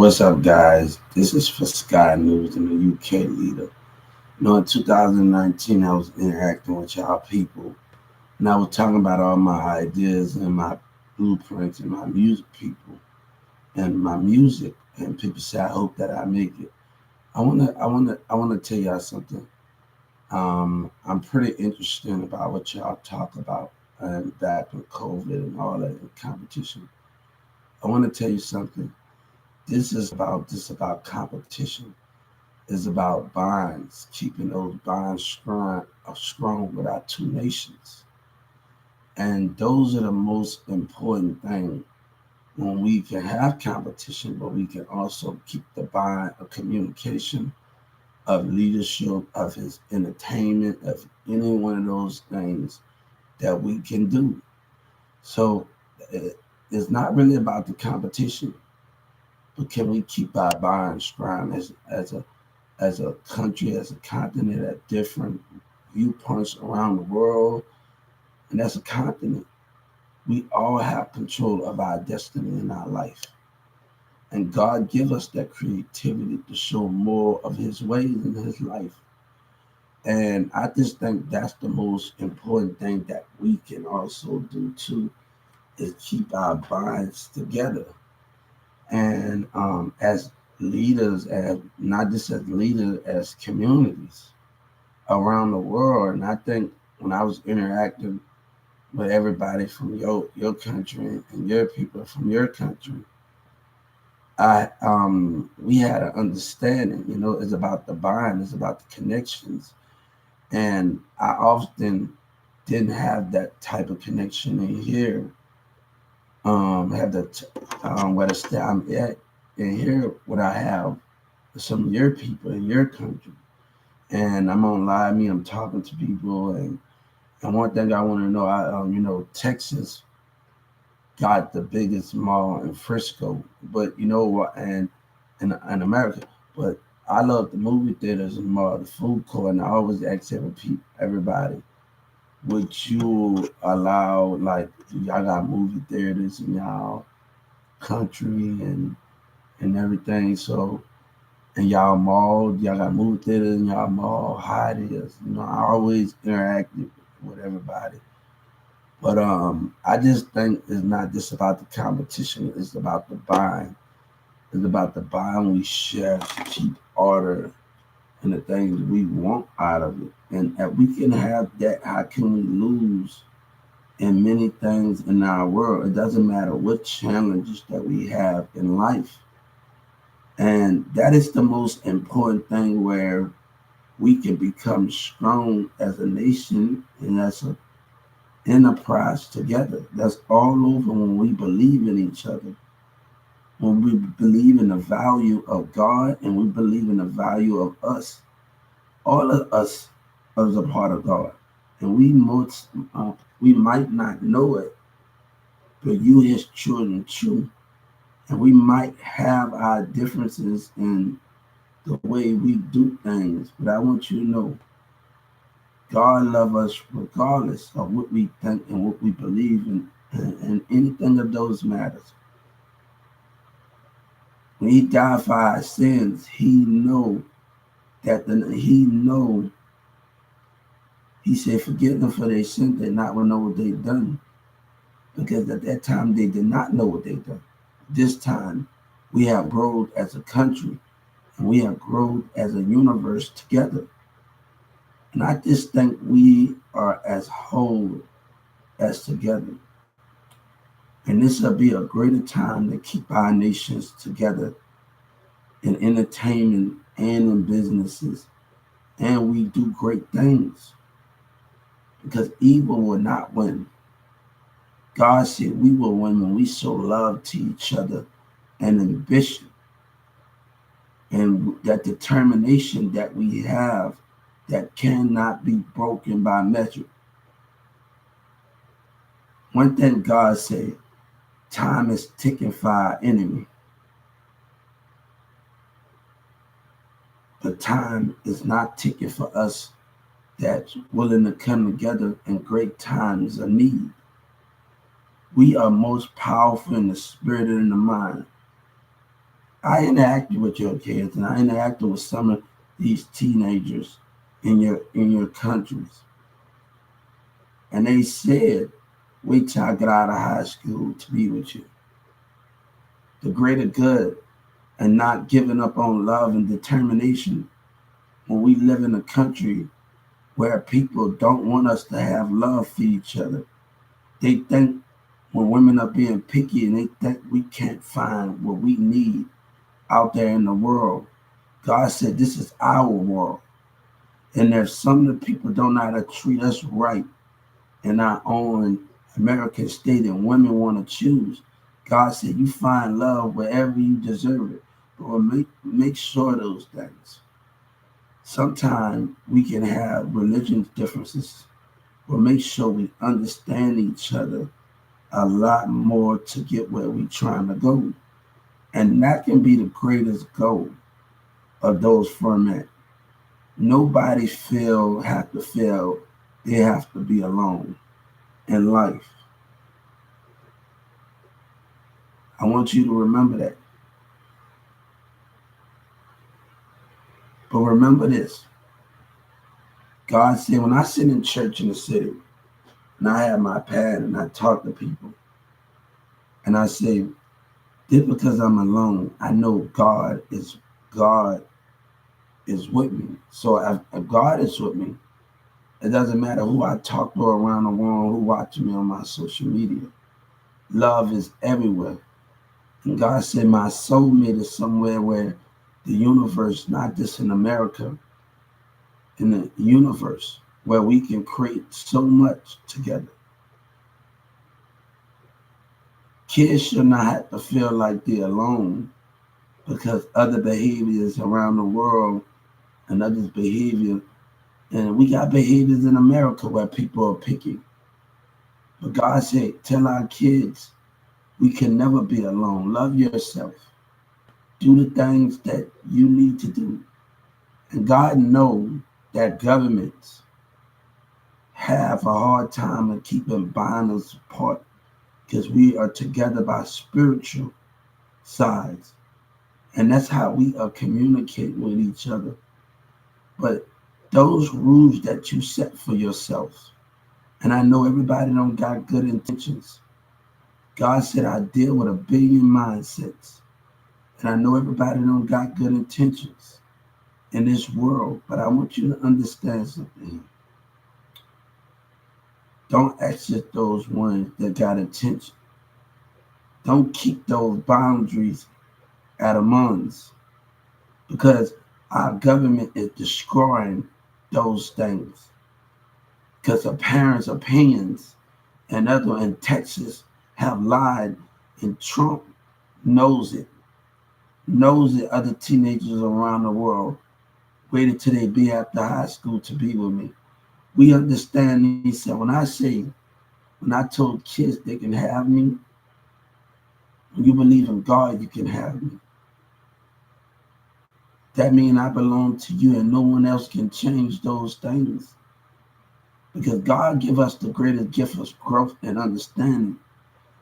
What's up, guys? This is for Sky News and the UK leader. In 2019, I was interacting with y'all people, and I was talking about all my ideas and my blueprints and my music people and my music. And people say, I hope that I make it. I wanna tell y'all something. I'm pretty interested about what y'all talk about and that with COVID and all that and competition. I want to tell you something. This about competition. It's about bonds, keeping those bonds strong with our two nations. And those are the most important thing when we can have competition, but we can also keep the bond of communication, of leadership, of his entertainment, of any one of those things that we can do. So it's not really about the competition, but can we keep our bond strong as a country, as a continent, at different viewpoints around the world, and as a continent, we all have control of our destiny in our life. And God give us that creativity to show more of his ways in his life. And I just think that's the most important thing that we can also do too, is keep our bonds together. And as leaders, as not just as leaders, as communities around the world. And I think when I was interacting with everybody from your country and your people from your country, I we had an understanding. It's about the bond, it's about the connections, and I often didn't have that type of connection in here. Have the where the I'm at in here, what I have with some of your people in your country, and I'm on live. I'm talking to people, and one thing I want to know, Texas got the biggest mall in Frisco, but you know what, and in America, but I love the movie theaters and mall, the food court, and I always ask everybody, would you allow, like, y'all got movie theaters in y'all country and everything, so, and y'all mall, y'all got movie theaters in y'all mall, how it is. I always interact with everybody. But I just think it's not just about the competition, it's about the buying. It's about the buying we share to keep order and the things we want out of it. And if we can have that, how can we lose in many things in our world? It doesn't matter what challenges that we have in life. And that is the most important thing, where we can become strong as a nation and as an enterprise together. That's all over when we believe in each other, when we believe in the value of God and we believe in the value of us. All of us is a part of God, and we might not know it, but you His children too, and we might have our differences in the way we do things, but I want you to know God loves us regardless of what we think and what we believe in, and anything of those matters. When He died for our sins, He know. He said, forgive them for their sins, they not will know what they've done. Because at that time they did not know what they've done. This time we have grown as a country, and we have grown as a universe together. And I just think we are as whole as together. And this will be a greater time to keep our nations together in entertainment and in businesses. And we do great things, because evil will not win. God said we will win when we show love to each other and ambition and that determination that we have, that cannot be broken by measure. One thing God said, time is ticking for our enemy, but time is not ticking for us that's willing to come together in great times of need. We are most powerful in the spirit and in the mind. I interacted with your kids, and I interacted with some of these teenagers in your countries, and they said, "Wait till I get out of high school to be with you." The greater good, and not giving up on love and determination when we live in a country where people don't want us to have love for each other. They think when women are being picky and they think we can't find what we need out there in the world. God said this is our world. And if some of the people don't know how to treat us right in our own American state and women want to choose, God said you find love wherever you deserve it. But we'll make sure those things. Sometimes we can have religious differences. We'll make sure we understand each other a lot more to get where we're trying to go. And that can be the greatest goal of those formats. Nobody have to feel they have to be alone in life. I want you to remember that. But remember this. God said when I sit in church in the city and I have my pad and I talk to people and I say, just because I'm alone, I know God is with me. So if God is with me, it doesn't matter who I talk to around the world, who watches me on my social media. Love is everywhere. And God said my soulmate is somewhere where the universe, not just in America, in the universe, where we can create so much together. Kids should not have to feel like they're alone because other behaviors around the world and others' behavior. And we got behaviors in America where people are picky. But God said, tell our kids we can never be alone. Love yourself. Do the things that you need to do. And God knows that governments have a hard time in keeping bind us apart because we are together by spiritual sides. And that's how we are communicating with each other. But those rules that you set for yourself, and I know everybody don't got good intentions. God said I deal with 1 billion mindsets. And I know everybody don't got good intentions in this world, but I want you to understand something. Don't exit those ones that got intention. Don't keep those boundaries at amongst because our government is destroying those things. Because the parents' opinions and other in Texas have lied, and Trump knows it. Knows that other teenagers around the world waited till they be after high school to be with me. We understand, he said, when I told kids they can have me, when you believe in God, you can have me. That means I belong to you and no one else can change those things. Because God give us the greatest gift of growth and understanding.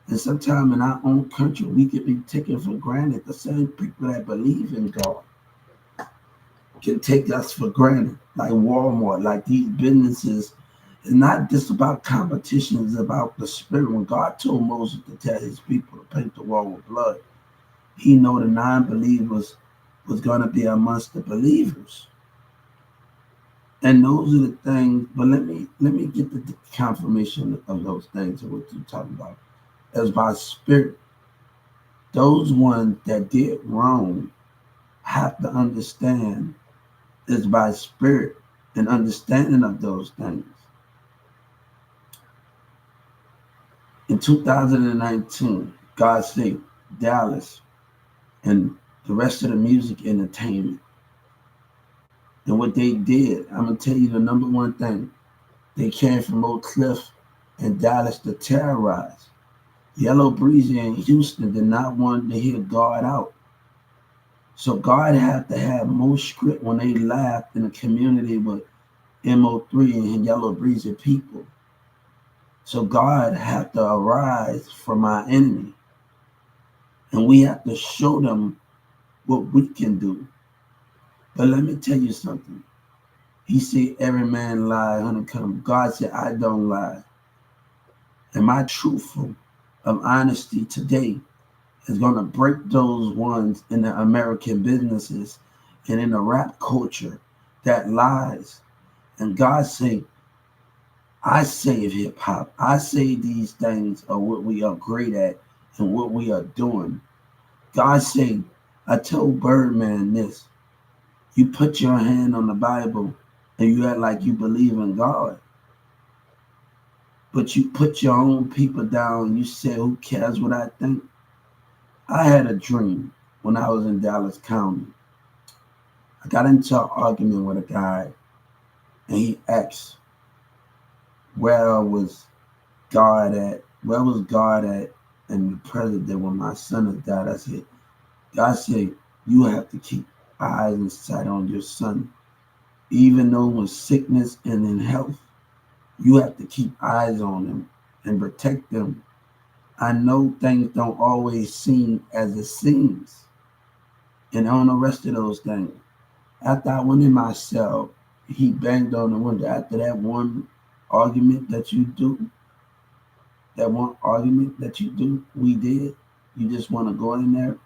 And sometimes in our own country, we can be taken for granted. The same people that believe in God can take us for granted, like Walmart, like these businesses. It's not just about competition, it's about the spirit. When God told Moses to tell his people to paint the wall with blood, he know the non-believers was going to be amongst the believers. And those are the things, but let me get the confirmation of those things of what you're talking about. As by spirit, those ones that did wrong have to understand is by spirit and understanding of those things. In 2019, God saved Dallas and the rest of the music entertainment. And what they did, I'm going to tell you the number one thing. They came from Oak Cliff and Dallas to terrorize. Yellow Breezy in Houston did not want to hear God out. So God had to have more script when they laughed in the community with MO3 and Yellow Breezy people. So God had to arise from our enemy. And we have to show them what we can do. But let me tell you something. He said, every man lie, honeycomb. God said, I don't lie. Am I truthful of honesty today is going to break those ones in the American businesses and in the rap culture that lies. And God say, I save hip hop. I say these things are what we are great at and what we are doing. God say, I told Birdman this. You put your hand on the Bible and you act like you believe in God. But you put your own people down. You say, who cares what I think? I had a dream when I was in Dallas County. I got into an argument with a guy and he asked, where was God at? Where was God at in the present day when my son has died? I said, God said, you have to keep eyes and sight on your son. Even though with sickness and in health, you have to keep eyes on them and protect them. I know things don't always seem as it seems. And on the rest of those things, after I went in my cell, he banged on the window. After that one argument that you do, we did, you just want to go in there.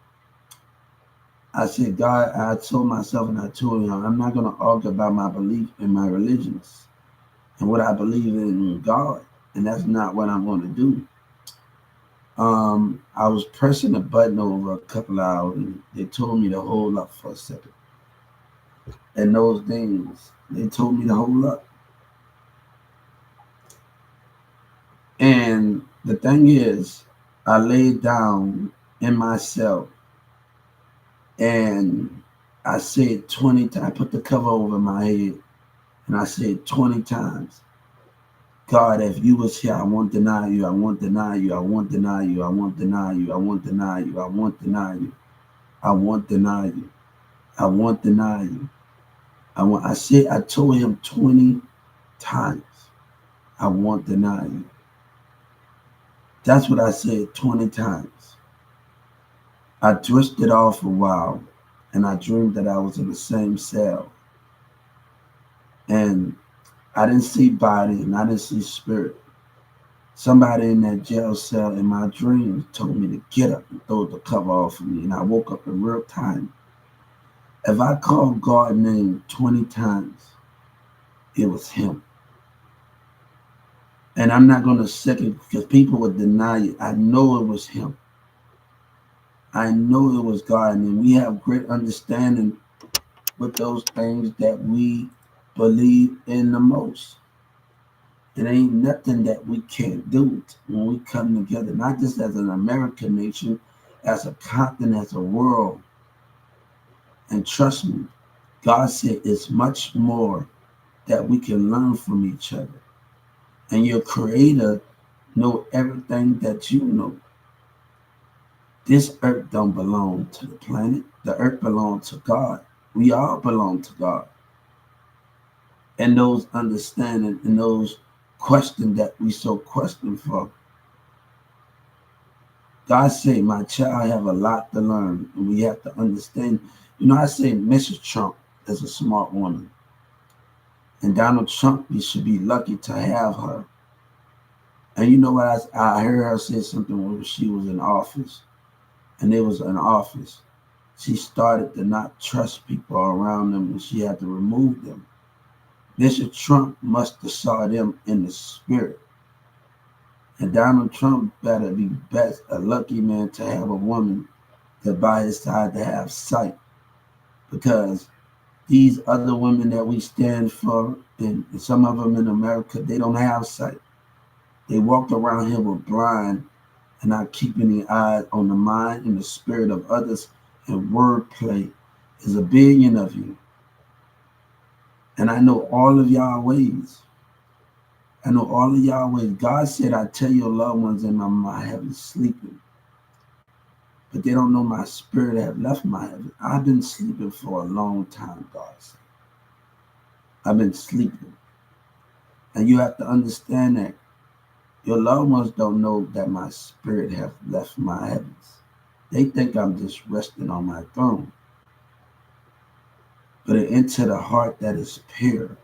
I said, God, I told myself and I told him, I'm not going to argue about my belief in my religions and what I believe in God. And that's not what I'm going to do. I was pressing a button over a couple of hours and they told me to hold up for a second. And those things, they told me to hold up. And the thing is, I laid down in my cell and I said 20 times, I put the cover over my head and I said 20 times, God, if you was here, I won't deny you, I won't deny you, I won't deny you, I won't deny you, I won't deny you, I won't deny you, I won't deny you, I won't deny you. I told him 20 times, I won't deny you. That's what I said 20 times. I drifted off a while and I dreamed that I was in the same cell. And I didn't see body and I didn't see spirit. Somebody in that jail cell in my dreams told me to get up and throw the cover off of me. And I woke up in real time. If I called God's name 20 times, it was him. And I'm not going to second because people would deny it. I know it was him. I know it was God. And we have great understanding with those things that we believe in the most. It ain't nothing that we can't do when we come together, not just as an American nation, as a continent, as a world. And trust me, God said it's much more that we can learn from each other. And your creator know everything that you know. This earth don't belong to the planet. The earth belongs to God. We all belong to God. And those understanding and those questions that we so question for. God say, my child have a lot to learn. And we have to understand. You know, I say Mrs. Trump is a smart woman. And Donald Trump, you should be lucky to have her. And you know what? I heard her say something when she was in office. And it was in office. She started to not trust people around them and she had to remove them. Mr. Trump must have saw them in the spirit. And Donald Trump better be a lucky man to have a woman that by his side to have sight. Because these other women that we stand for, and some of them in America, they don't have sight. They walk around here with blind and not keeping the eye on the mind and the spirit of others. And wordplay is a billion of you. And I know all of y'all ways. I know all of y'all ways. God said, I tell your loved ones in my heaven sleeping. But they don't know my spirit have left my heaven. I've been sleeping for a long time, God said. I've been sleeping. And you have to understand that your loved ones don't know that my spirit have left my heavens. They think I'm just resting on my throne. but it entered a heart that is pure.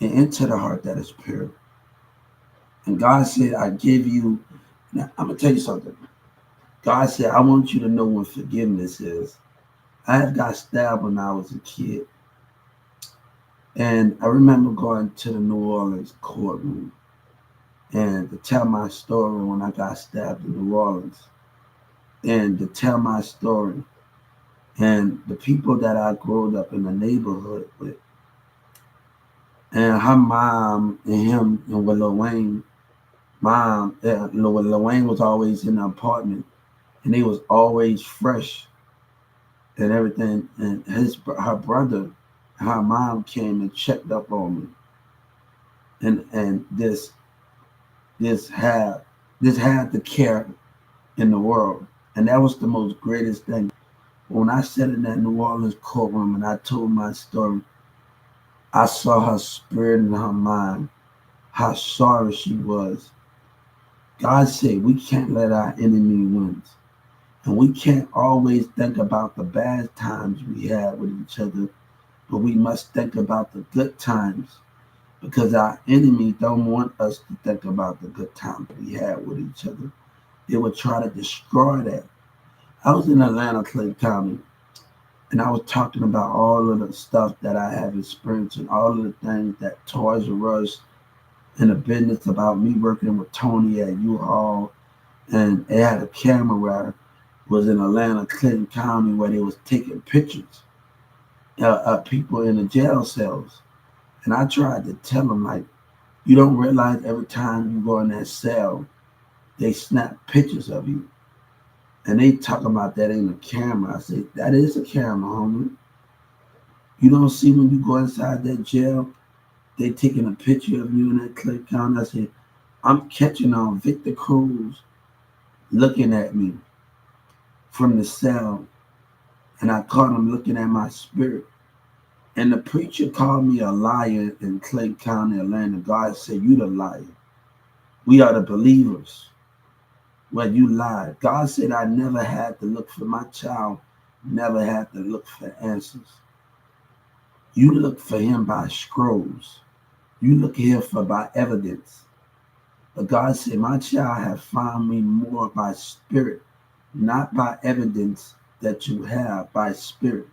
It entered a heart that is pure. And God said, I give you, now I'm going to tell you something. God said, I want you to know what forgiveness is. I had got stabbed when I was a kid. And I remember going to the New Orleans courtroom and to tell my story when I got stabbed in New Orleans. And to tell my story. And the people that I grew up in the neighborhood with. And her mom and him and with Lil Wayne, Lil Wayne was always in the apartment. And he was always fresh and everything. And her brother, her mom came and checked up on me. And this had the care in the world. And that was the most greatest thing. When I sat in that New Orleans courtroom and I told my story, I saw her spirit and her mind, how sorry she was. God said we can't let our enemy win. And we can't always think about the bad times we had with each other, but we must think about the good times because our enemy don't want us to think about the good times we had with each other. They would try to destroy that. I was in Atlanta, Clay County, and I was talking about all of the stuff that I have experienced and all of the things that Toys R Us and the business about me working with Tony at U-Haul, and they had a camera where was in Atlanta, Clinton County, where they was taking pictures of people in the jail cells. And I tried to tell them, like, you don't realize every time you go in that cell, they snap pictures of you. And they talk about that ain't a camera. I say, that is a camera, homie. You don't see when you go inside that jail, they taking a picture of you in that Clinton County. I say, I'm catching on Victor Cruz looking at me from the cell, and I caught him looking at my spirit. And the preacher called me a liar in Clay County, Atlanta. God said, you the liar. We are the believers. Well, you lied. God said, I never had to look for my child, never had to look for answers. You look for him by scrolls. You look here for by evidence. But God said, my child have found me more by spirit, not by evidence that you have, by spirit.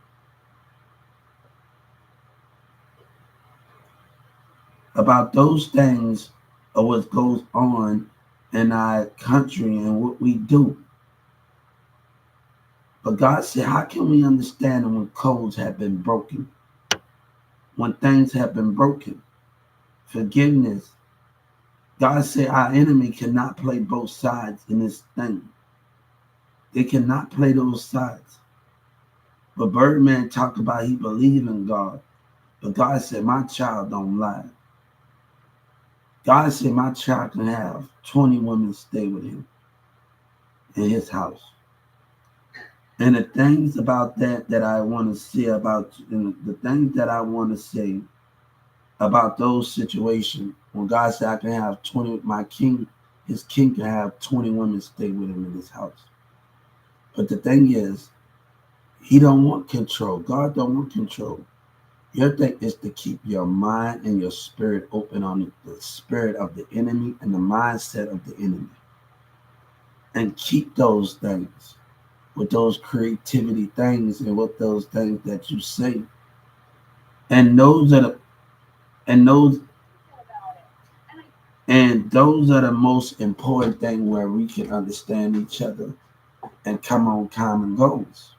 About those things of what goes on in our country and what we do. But God said, how can we understand when codes have been broken? When things have been broken? Forgiveness. God said our enemy cannot play both sides in this thing. They cannot play those sides. But Birdman talked about he believed in God. But God said, my child don't lie. God said my child can have 20 women stay with him in his house. And the things about that I want to say about, and the things that I want to say about those situations, when God said I can have 20, my king, his king can have 20 women stay with him in his house. But the thing is, he don't want control. God don't want control. Your thing is to keep your mind and your spirit open on the spirit of the enemy and the mindset of the enemy. And keep those things with those creativity things and with those things that you say. And those are the those are the most important thing where we can understand each other and come on common goals.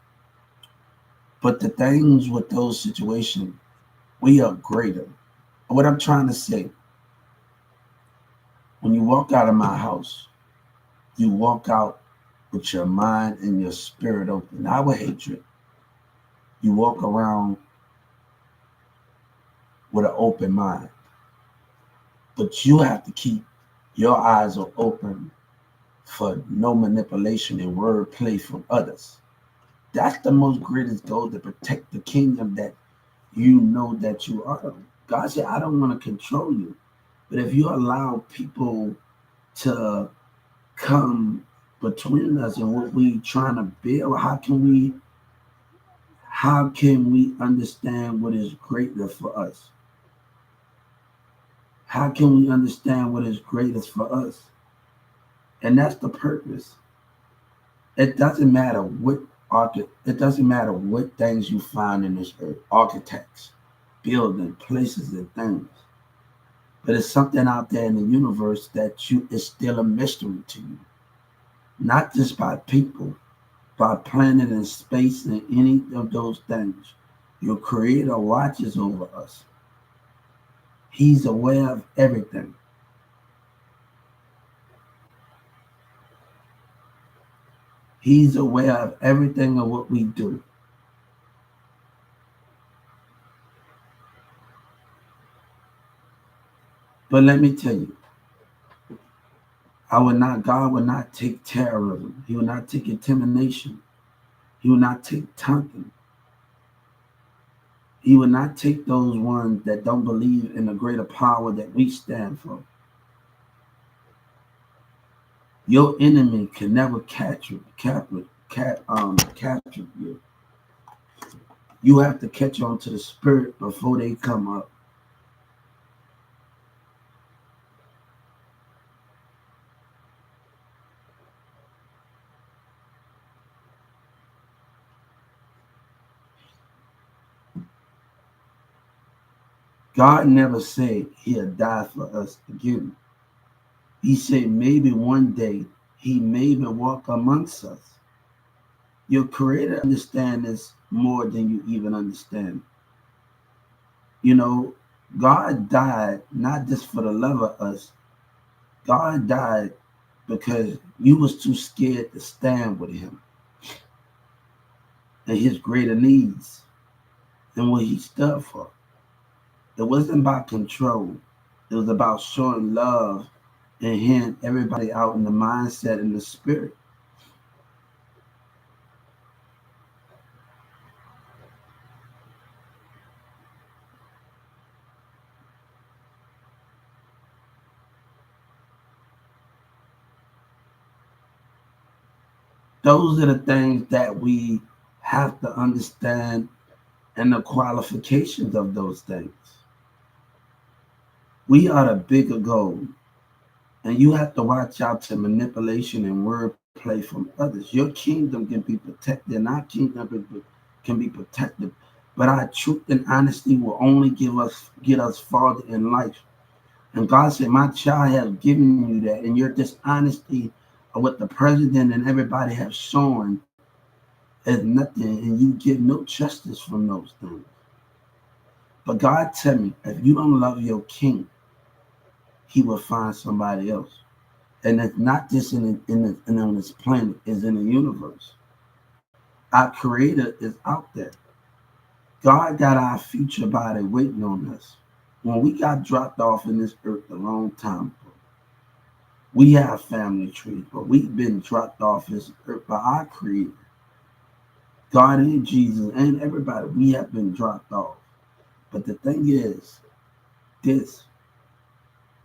But the things with those situations, we are greater. What I'm trying to say, when you walk out of my house, you walk out with your mind and your spirit open, not with hatred. You walk around with an open mind. But you have to keep your eyes open for no manipulation and wordplay from others. That's the most greatest goal, to protect the kingdom that you know that you are. God said, I don't want to control you. But if you allow people to come between us and what we trying to build, how can How can we understand what is greater for us? How can we understand what is greatest for us? And that's the purpose. It doesn't matter what it doesn't matter what things you find in this earth, architects, building, places and things. But it's something out there in the universe that you is still a mystery to you. Not just by people, by planet and space and any of those things. Your creator watches over us. He's aware of everything. He's aware of everything of what we do. But let me tell you, God will not take terrorism. He will not take intimidation. He will not take taunting. He will not take those ones that don't believe in the greater power that we stand for. Your enemy can never capture you. You have to catch on to the spirit before they come up. God never said he'll die for us again. He said maybe one day he may even walk amongst us. Your creator understands this more than you even understand. You know, God died not just for the love of us. God died because you was too scared to stand with him and his greater needs and what he stood for. It wasn't about control. It was about showing love and hearing everybody out in the mindset and the spirit. Those are the things that we have to understand and the qualifications of those things. We are the bigger goal, and you have to watch out to manipulation and wordplay from others. Your kingdom can be protected, and our kingdom can be protected, but our truth and honesty will only get us farther in life. And God said, "My child has given you that, and your dishonesty of what the president and everybody have shown is nothing, and you get no justice from those things." But God tell me, if you don't love your king, he will find somebody else. And it's not just on this planet, it's in the universe. Our creator is out there. God got our future body waiting on us. When we got dropped off in this earth a long time ago, we have family trees, but we've been dropped off this earth by our creator. God and Jesus and everybody, we have been dropped off. But the thing is, this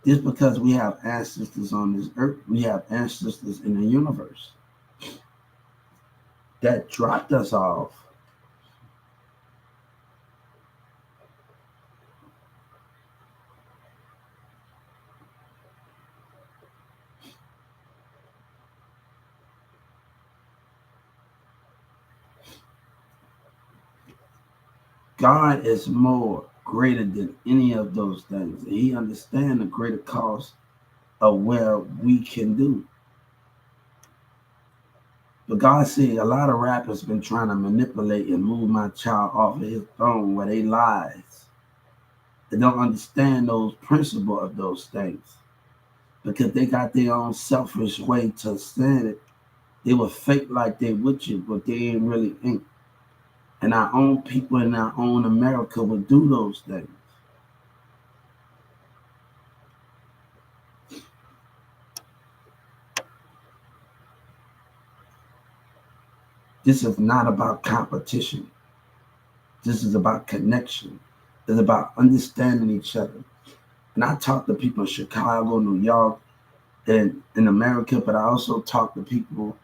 because we have ancestors on this earth, we have ancestors in the universe that dropped us off. God is more greater than any of those things. And he understands the greater cost of where we can do. But God said a lot of rappers been trying to manipulate and move my child off of his throne where they lies. They don't understand those principles of those things because they got their own selfish way to stand it. They will fake like they with you, but they ain't really ain't. And our own people in our own America will do those things. This is not about competition. This is about connection. It's about understanding each other. And I talk to people in Chicago, New York, and in America, but I also talk to people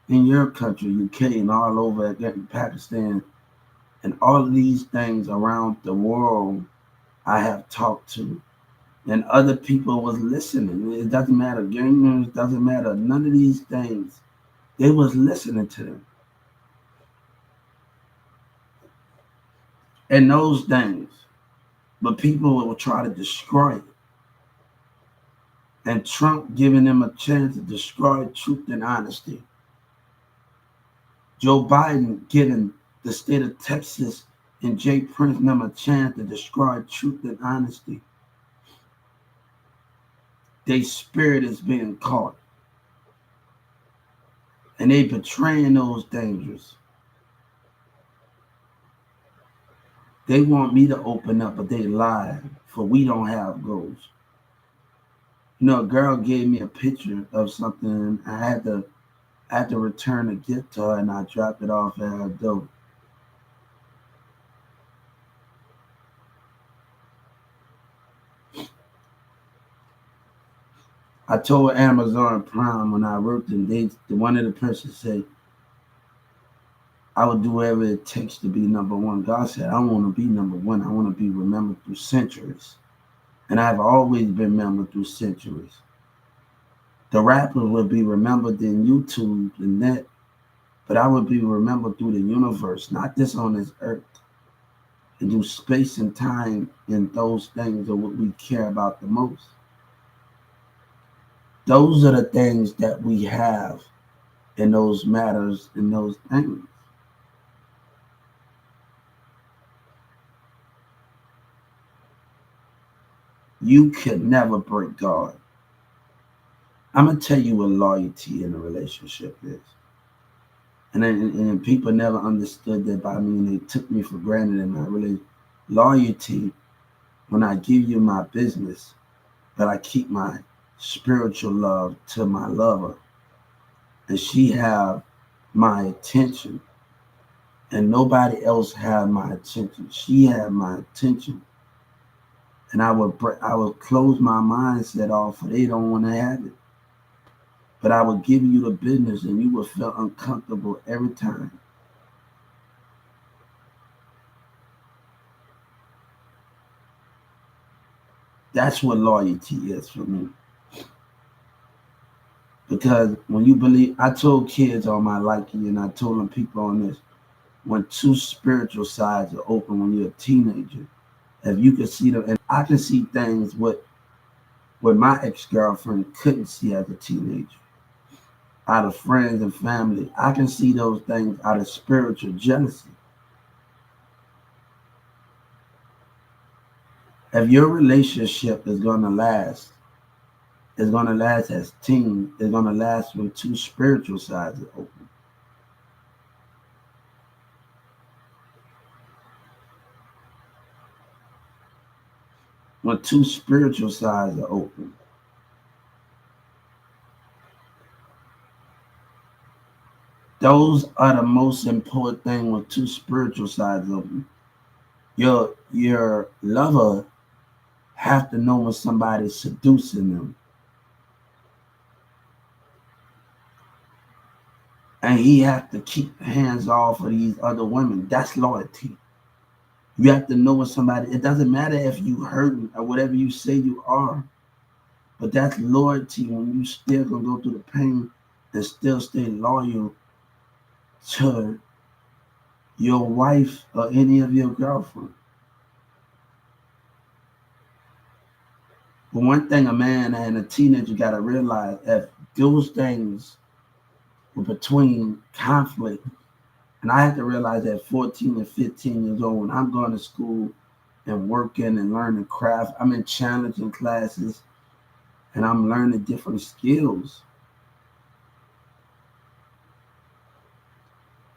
in your country, UK, and all over again, Pakistan, And all of these things around the world I have talked to, and other people was listening. It doesn't matter, gamers, doesn't matter, none of these things. They was listening to them. And those things, but people will try to destroy it. And Trump giving them a chance to destroy truth and honesty. Joe Biden giving the state of Texas and Jay Prince them a chance to destroy truth and honesty. Their spirit is being caught. And they betraying those dangers. They want me to open up, but they lie, for we don't have goals. You know, a girl gave me a picture of something. I had to return a gift to her, and I dropped it off at her door. I told Amazon Prime when I worked, and one of the persons said, I would do whatever it takes to be number one. God said, I want to be number one. I want to be remembered through centuries. And I've always been remembered through centuries. The rappers will be remembered in YouTube and that, but I would be remembered through the universe, not just on this earth. And through space and time, and those things are what we care about the most. Those are the things that we have in those matters, in those things. You could never break God. I'm going to tell you what loyalty in a relationship is. And people never understood that by me, and they took me for granted. And I really, loyalty, when I give you my business, but I keep my spiritual love to my lover, and she have my attention, and nobody else had my attention. She had my attention, and I would close my mindset off, for they don't want to have it. But I would give you the business, and you would feel uncomfortable every time. That's what loyalty is for me. Because when you believe, I told kids on my liking, and I told them people on this, when two spiritual sides are open when you're a teenager, if you could see them, and I can see things what my ex-girlfriend couldn't see as a teenager. Out of friends and family, I can see those things out of spiritual jealousy. If your relationship is going to last, it's going to last as teens, it's going to last when two spiritual sides are open. When two spiritual sides are open. Those are the most important thing when two spiritual sides open. Your lover have to know when somebody's seducing them. And he have to keep hands off of these other women. That's loyalty. You have to know when somebody, it doesn't matter if you hurting or whatever you say you are, but that's loyalty when you still gonna go through the pain and still stay loyal to your wife or any of your girlfriend. But one thing a man and a teenager gotta realize, if those things were between conflict, and I had to realize at 14 and 15 years old, when I'm going to school and working and learning craft, I'm in challenging classes and I'm learning different skills.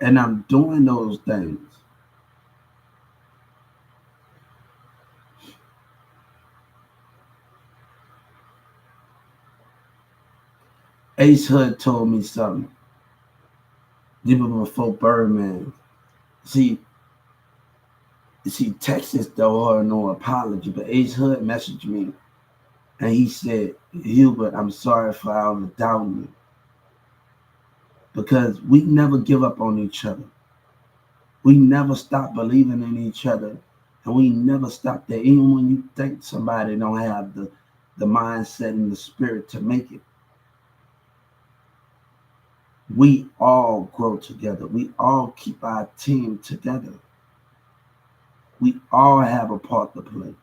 And I'm doing those things. Ace Hood told me something even before Birdman. See, Texas though or no apology, but Ace Hood messaged me and he said, Hubert, I'm sorry for all the doubting you. Because we never give up on each other. We never stop believing in each other, and we never stop there. Even when you think somebody don't have the mindset and the spirit to make it, we all grow together. We all keep our team together. We all have a part to play.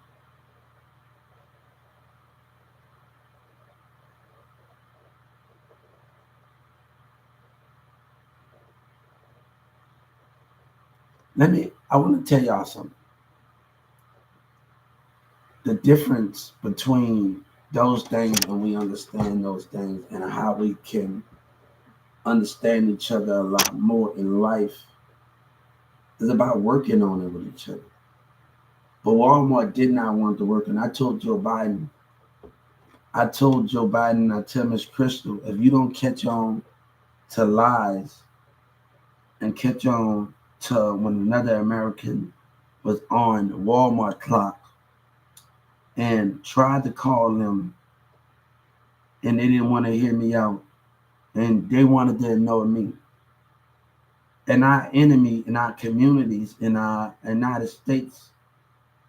I want to tell y'all something. The difference between those things and we understand those things and how we can understand each other a lot more in life is about working on it with each other. But Walmart did not want to work, and I told Joe Biden, I tell Miss Crystal, if you don't catch on to lies and catch on to when another American was on Walmart clock and tried to call them and they didn't want to hear me out and they wanted to ignore me. And our enemy in our communities in our United States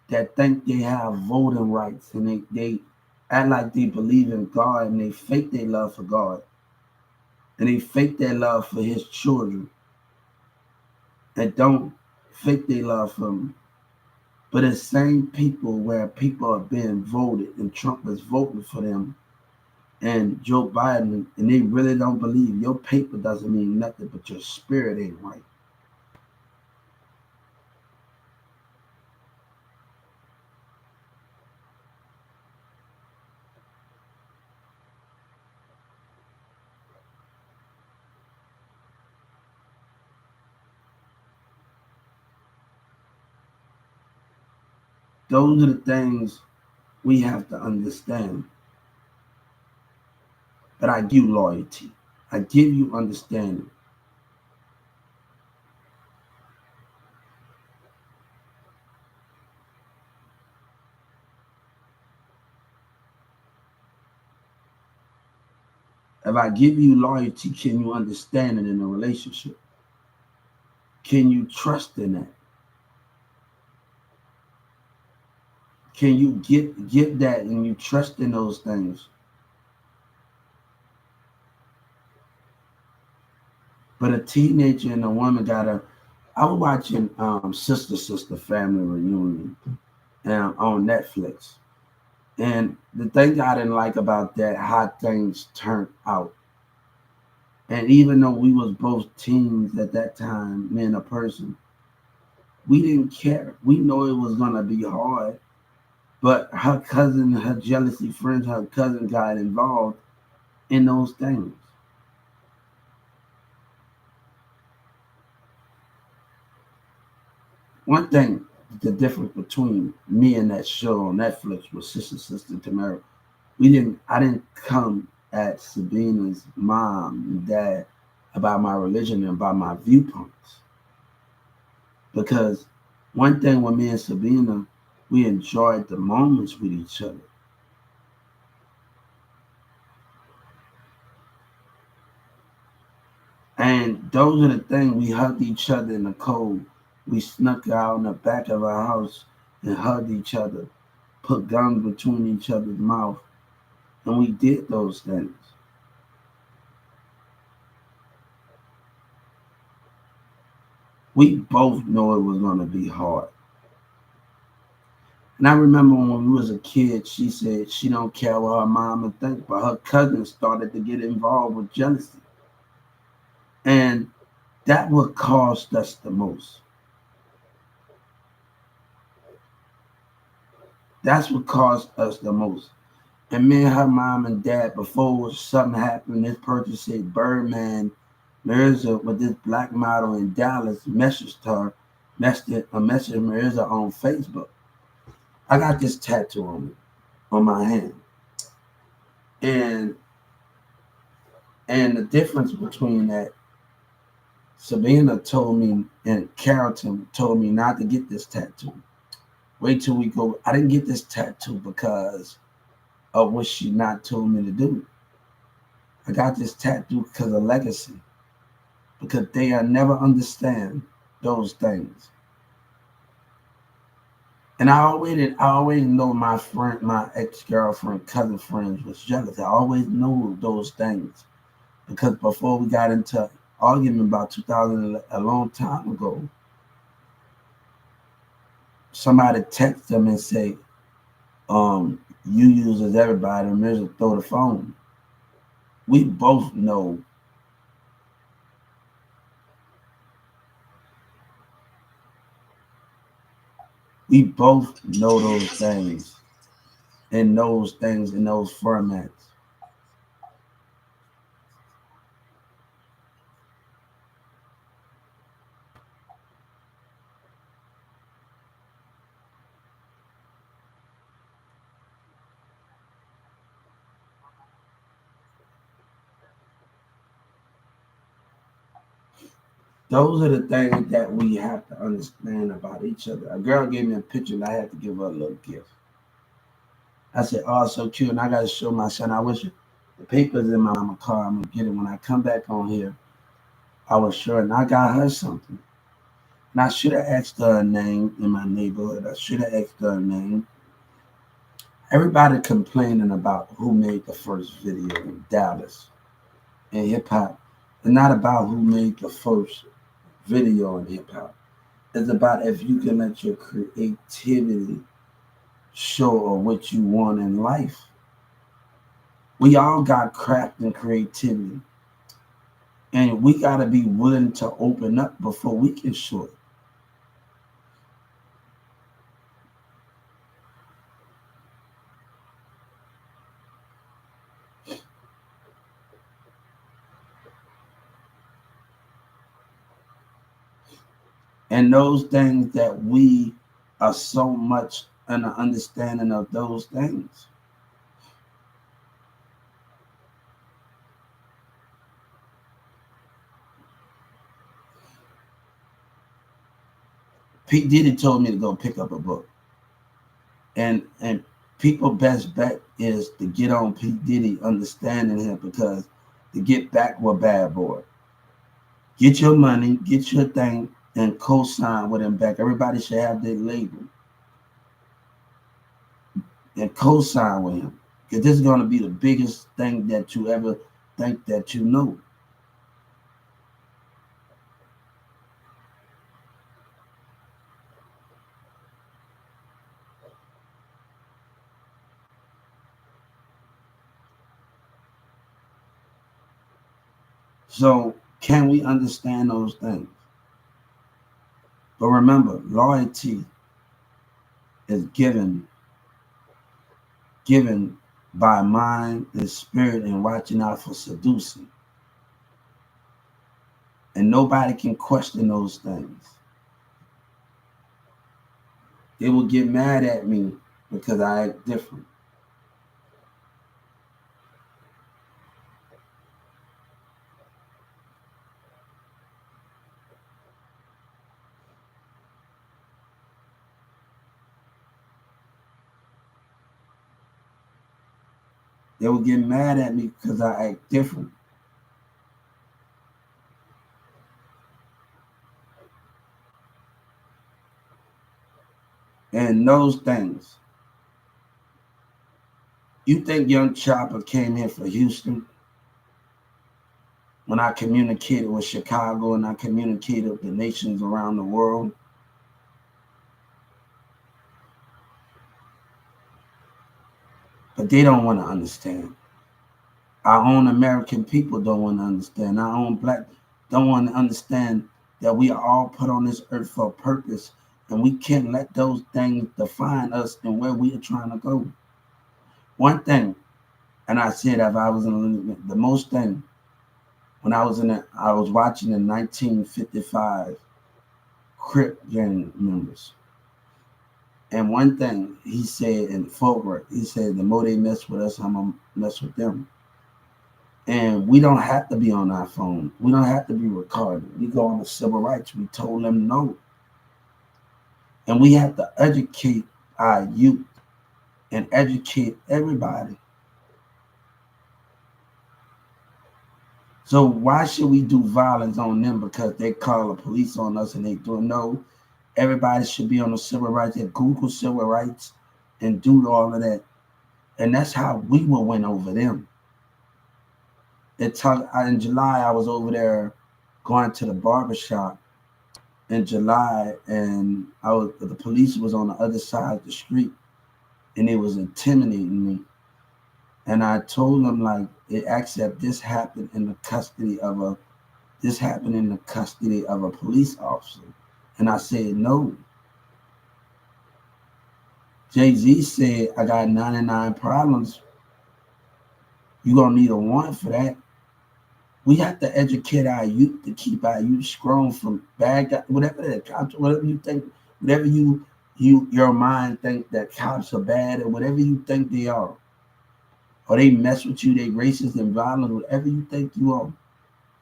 that think they have voting rights and they act like they believe in God and they fake their love for God and they fake their love for his children and don't fake their love for him. But the same people where people are being voted and Trump is voting for them and Joe Biden, and they really don't believe your paper doesn't mean nothing, but your spirit ain't right. Those are the things we have to understand. But I give you loyalty. I give you understanding. If I give you loyalty, can you understand it in a relationship? Can you trust in that? Can you get that and you trust in those things? But a teenager and a woman I was watching Sister Family Reunion on Netflix. And the thing I didn't like about that, how things turned out. And even though we was both teens at that time, me and a person, we didn't care. We know it was gonna be hard. But her cousin, her jealousy friends, her cousin got involved in those things. One thing, the difference between me and that show on Netflix was Sister Tamara. I didn't come at Sabina's mom and dad about my religion and about my viewpoints. Because one thing with me and Sabina, we enjoyed the moments with each other. And those are the things we hugged each other in the cold. We snuck out in the back of our house and hugged each other, put gums between each other's mouth, and we did those things. We both know it was going to be hard. And I remember when we was a kid, she said she don't care what her mama think, but her cousin started to get involved with jealousy. And that what caused us the most. That's what caused us the most. And me and her mom and dad, before something happened, this person said Birdman Mirza with this black model in Dallas messaged Mirza on Facebook. I got this tattoo on me, on my hand. And the difference between that, Sabina told me and Carrollton told me not to get this tattoo. Wait till we go. I didn't get this tattoo because of what she not told me to do. I got this tattoo because of legacy. Because they'll never understand those things. And I always know my friend, my ex-girlfriend, cousin friends was jealous. I always know those things because before we got into argument about 2000, a long time ago, somebody text them and say, you uses everybody and Mirza throw the phone. We both know those things in those formats. Those are the things that we have to understand about each other. A girl gave me a picture and I had to give her a little gift. I said, oh, so cute. And I got to show my son. I wish the paper's in my car. I'm going to get it. When I come back on here, I was sure. And I got her something. And I should have asked her a name in my neighborhood. I should have asked her a name. Everybody complaining about who made the first video in Dallas in hip hop. It's not about who made the first video in hip hop. It's about if you can let your creativity show or what you want in life. We all got craft and creativity. And we got to be willing to open up before we can show it. And those things that we are so much in an understanding of those things. P. Diddy told me to go pick up a book. And people's best bet is to get on P. Diddy understanding him, because to get back with Bad Boy. Get your money, get your thing, and co-sign with him back. Everybody should have their label. And co-sign with him. Because this is going to be the biggest thing that you ever think that you know. So can we understand those things? But remember, loyalty is given by mind and spirit and watching out for seducing. And nobody can question those things. They will get mad at me because I act different. They will get mad at me because I act different. And those things. You think Young Chopper came here for Houston? When I communicated with Chicago and I communicated with the nations around the world? But they don't want to understand. Our own American people don't want to understand. Our own black don't want to understand that we are all put on this earth for a purpose, and we can't let those things define us and where we are trying to go. One thing, and I said if I was in the most thing, when I was I was watching the 1955 Crip gang members. And one thing he said in Fulbright, he said the more they mess with us, I'm gonna mess with them. And we don't have to be on our phone. We don't have to be recorded. We go on the civil rights. We told them no. And we have to educate our youth and educate everybody So why should we do violence on them because they call the police on us and they do? No, everybody should be on the civil rights and Google civil rights and do all of that. And that's how we will win over them. In July, I was over there going to the barber shop in July, and the police was on the other side of the street, and it was intimidating me. And I told them like it accept this happened in the custody of a police officer, and I said no. Jay-Z said I got 99 problems. You gonna need a warrant for that. We have to educate our youth to keep our youth strong from bad guys, whatever you think, whatever your mind think that cops are bad or whatever you think they are, or they mess with you, they racist and violent, whatever you think you are.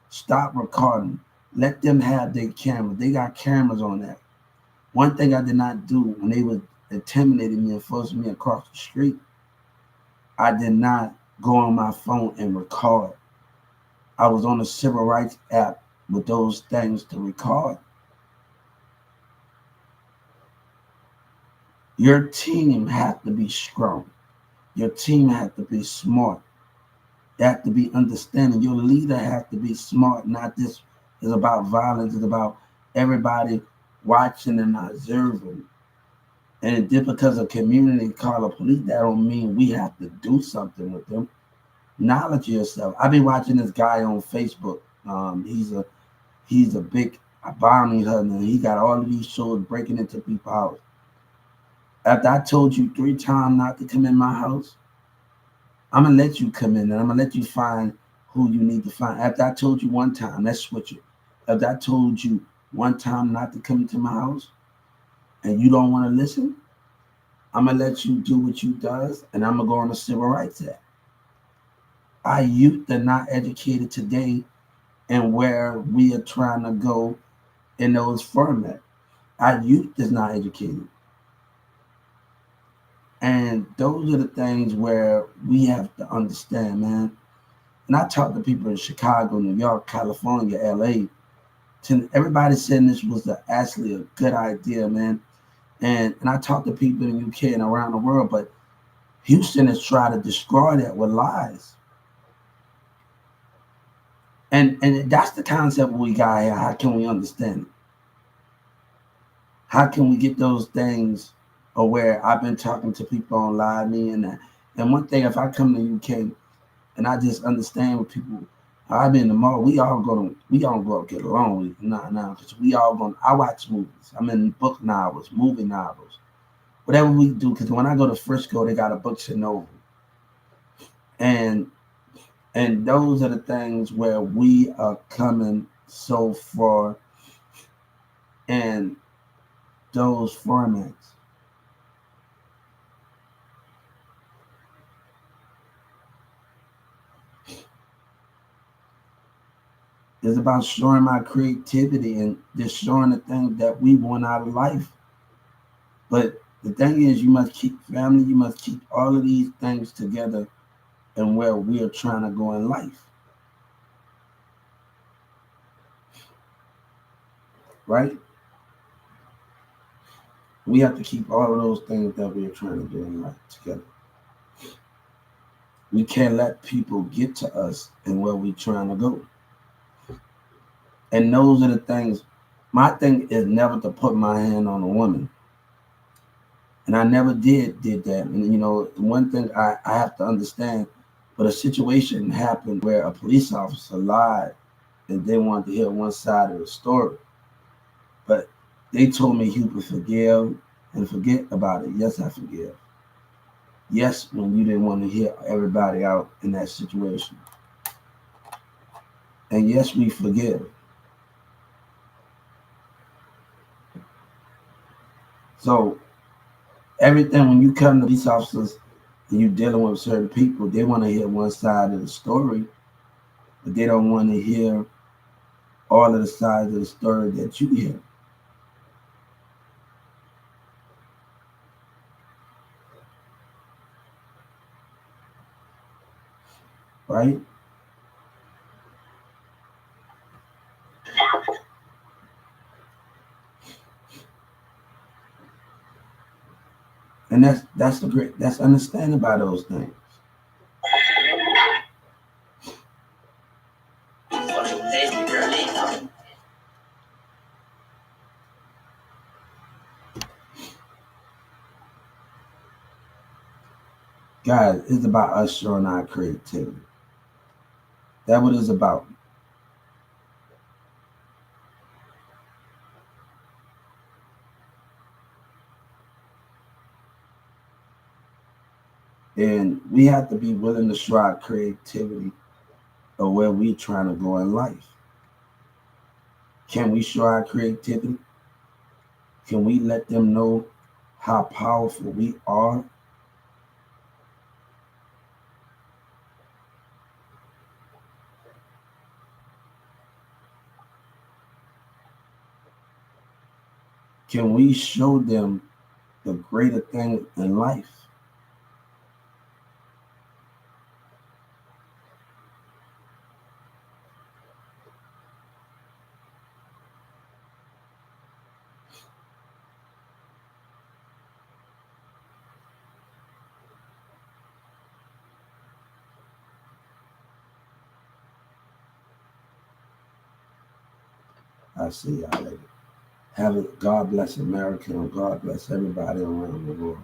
Stop recording. Let them have their cameras. They got cameras on that. One thing I did not do when they was intimidating me and forcing me across the street, I did not go on my phone and record. I was on the civil rights app with those things to record. Your team have to be strong. Your team have to be smart. They have to be understanding. Your leader have to be smart. Not this is about violence. It's about everybody watching and observing. And just because a community call a police, that don't mean we have to do something with them. Knowledge yourself. I've been watching this guy on Facebook. He's a big bounty hunter. He got all of these shows breaking into people's house. After I told you 3 times not to come in my house, I'm gonna let you come in and I'm gonna let you find who you need to find. After I told you 1 time, let's switch it. After I told you 1 time not to come into my house and you don't want to listen, I'm gonna let you do what you does and I'm gonna go on the Civil Rights Act. Our youth are not educated today and where we are trying to go in those formats. Our youth is not educated. And those are the things where we have to understand, man. And I talk to people in Chicago, New York, California, LA. Everybody saying this was actually a good idea, man. And I talk to people in the UK and around the world, but Houston has tried to destroy that with lies. And that's the concept we got here. How can we understand it? How can we get those things aware? I've been talking to people on live me and that. And one thing, if I come to UK and I just understand what people, I've been in the mall, we all go get along. Nah, because we all going. I watch movies. I'm in book novels, movie novels, whatever we do. Because when I go to Frisco, they got a books and novel, and those are the things where we are coming so far in those formats. It's about showing my creativity and just showing the things that we want out of life. But the thing is, you must keep family, you must keep all of these things together and where we are trying to go in life. Right? We have to keep all of those things that we are trying to do in life together. We can't let people get to us and where we're trying to go. And those are the things. My thing is never to put my hand on a woman. And I never did that. And one thing I have to understand, but a situation happened where a police officer lied and they wanted to hear one side of the story. But they told me he would forgive and forget about it. Yes, I forgive. Yes, when you didn't want to hear everybody out in that situation. And yes, we forgive. So everything when you come to police officers and you're dealing with certain people, they want to hear one side of the story, but they don't want to hear all of the sides of the story that you hear. Right? And that's understanding by those things. Guys, it's about us showing our creativity. That's what it's about. And we have to be willing to show our creativity of where we're trying to go in life. Can we show our creativity? Can we let them know how powerful we are? Can we show them the greater thing in life? I see y'all later. Have it. God bless America and God bless everybody around the world.